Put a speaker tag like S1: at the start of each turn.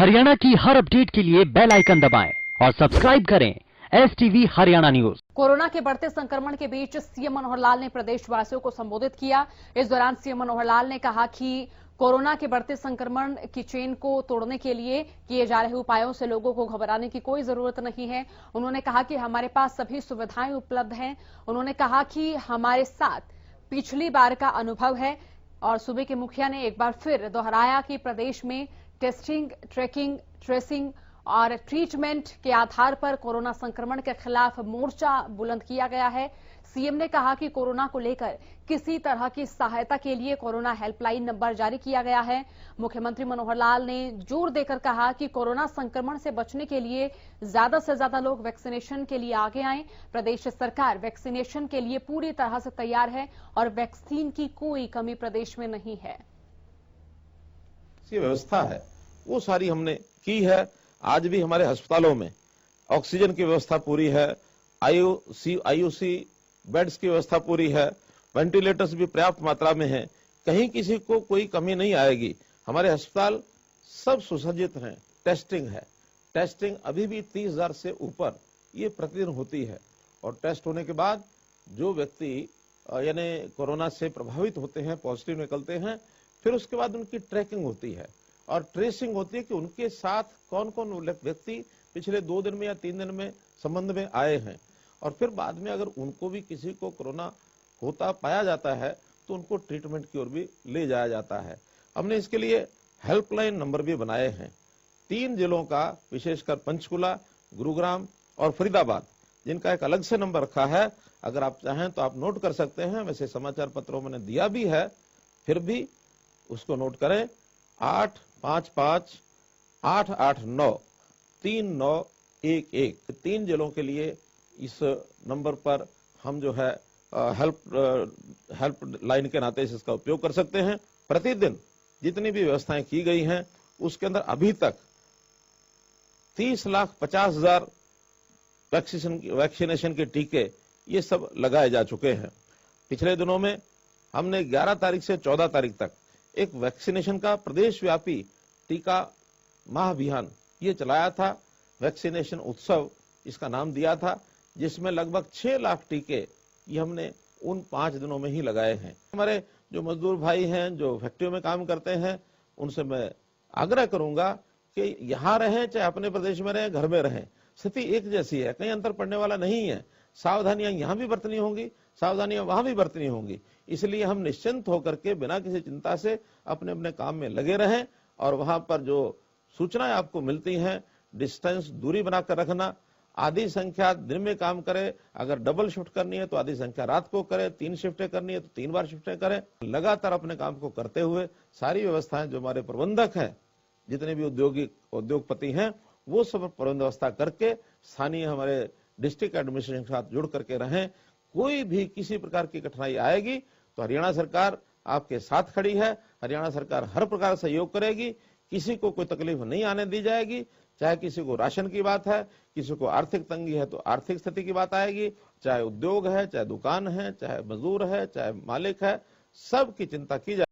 S1: हरियाणा की हर अपडेट के लिए बेल आइकन दबाएं और सब्सक्राइब करें STV हरियाणा न्यूज।
S2: कोरोना के बढ़ते संक्रमण के बीच सीएम मनोहर लाल ने प्रदेशवासियों को संबोधित किया। इस दौरान सीएम मनोहर लाल ने कहा कि कोरोना के बढ़ते संक्रमण की चेन को तोड़ने के लिए किए जा रहे उपायों से लोगों को घबराने की कोई जरूरत नहीं है। उन्होंने कहा कि हमारे पास सभी सुविधाएं उपलब्ध हैं। उन्होंने कहा कि हमारे साथ पिछली बार का अनुभव है और सूबे के मुखिया ने एक बार फिर दोहराया कि प्रदेश में टेस्टिंग, ट्रैकिंग, ट्रेसिंग और ट्रीटमेंट के आधार पर कोरोना संक्रमण के खिलाफ मोर्चा बुलंद किया गया है। सीएम ने कहा कि कोरोना को लेकर किसी तरह की सहायता के लिए कोरोना हेल्पलाइन नंबर जारी किया गया है। मुख्यमंत्री मनोहर लाल ने जोर देकर कहा कि कोरोना संक्रमण से बचने के लिए ज्यादा से ज्यादा लोग वैक्सीनेशन के लिए आगे आएं। प्रदेश सरकार वैक्सीनेशन के लिए पूरी तरह से तैयार है और वैक्सीन की कोई कमी प्रदेश में नहीं है।
S3: व्यवस्था है वो सारी हमने की है। आज भी हमारे अस्पतालों में ऑक्सीजन की व्यवस्था पूरी है, आईयूसी बेड्स की व्यवस्था पूरी है, वेंटिलेटर्स भी पर्याप्त मात्रा में हैं। कहीं किसी को कोई कमी नहीं आएगी। हमारे अस्पताल सब सुसज्जित हैं। टेस्टिंग है, टेस्टिंग अभी भी 30,000 से ऊपर ये प्रतिदिन होती है और टेस्ट होने के बाद जो व्यक्ति यानी कोरोना से प्रभावित होते हैं, पॉजिटिव निकलते हैं, फिर उसके बाद उनकी ट्रैकिंग होती है और ट्रेसिंग होती है कि उनके साथ कौन कौन व्यक्ति पिछले 2 दिन में या 3 दिन में संबंध में आए हैं और फिर बाद में अगर उनको भी किसी को कोरोना होता पाया जाता है तो उनको ट्रीटमेंट की ओर भी ले जाया जाता है। हमने इसके लिए हेल्पलाइन नंबर भी बनाए हैं 3 जिलों का, विशेषकर पंचकुला, गुरुग्राम और फरीदाबाद, जिनका एक अलग से नंबर रखा है। अगर आप चाहें तो आप नोट कर सकते हैं, वैसे समाचार पत्रों में दिया भी है, फिर भी उसको नोट करें। 855-889-3911। 3 जिलों के लिए इस नंबर पर हम जो है हेल्प लाइन के नाते इसका उपयोग कर सकते हैं। प्रतिदिन जितनी भी व्यवस्थाएं की गई हैं उसके अंदर अभी तक 30,50,000 वैक्सीनेशन के टीके ये सब लगाए जा चुके हैं। पिछले दिनों में हमने 11 तारीख से 14 तारीख तक एक वैक्सीनेशन का प्रदेश व्यापी टीका महाअभियान ये चलाया था। वैक्सीनेशन उत्सव इसका नाम दिया था, जिसमें लगभग 6 लाख टीके ये हमने उन 5 दिनों में ही लगाए हैं। हमारे जो मजदूर भाई हैं, जो फैक्ट्रियों में काम करते हैं, उनसे मैं आग्रह करूंगा कि यहाँ रहें चाहे अपने प्रदेश में रहें, घर में रहें, स्थिति एक जैसी है, कहीं अंतर पड़ने वाला नहीं है। सावधानियां यहाँ भी बरतनी होंगी, सावधानियां वहां भी बरतनी होंगी। इसलिए हम निश्चिंत होकर के बिना किसी चिंता से अपने अपने काम में लगे रहें और वहां पर जो सूचनाएं आपको मिलती हैं, डिस्टेंस, दूरी बनाकर रखना, आधी संख्या दिन में काम करे, अगर डबल शिफ्ट करनी है तो आधी संख्या रात को करे, 3 शिफ्टें करनी है तो 3 बार शिफ्टें करें। लगातार अपने काम को करते हुए सारी व्यवस्थाएं जो हमारे प्रबंधक हैं, जितने भी उद्योगपति हैं, वो सब प्रबंध व्यवस्था करके स्थानीय हमारे डिस्ट्रिक्ट एडमिनिस्ट्रेशन के साथ जुड़ करके रहें। कोई भी किसी प्रकार की कठिनाई आएगी तो हरियाणा सरकार आपके साथ खड़ी है। हरियाणा सरकार हर प्रकार सहयोग करेगी, किसी को कोई तकलीफ नहीं आने दी जाएगी। चाहे किसी को राशन की बात है, किसी को आर्थिक तंगी है तो आर्थिक स्थिति की बात आएगी, चाहे उद्योग है, चाहे दुकान है, चाहे मजदूर है, चाहे मालिक है, सबकी चिंता की जाए।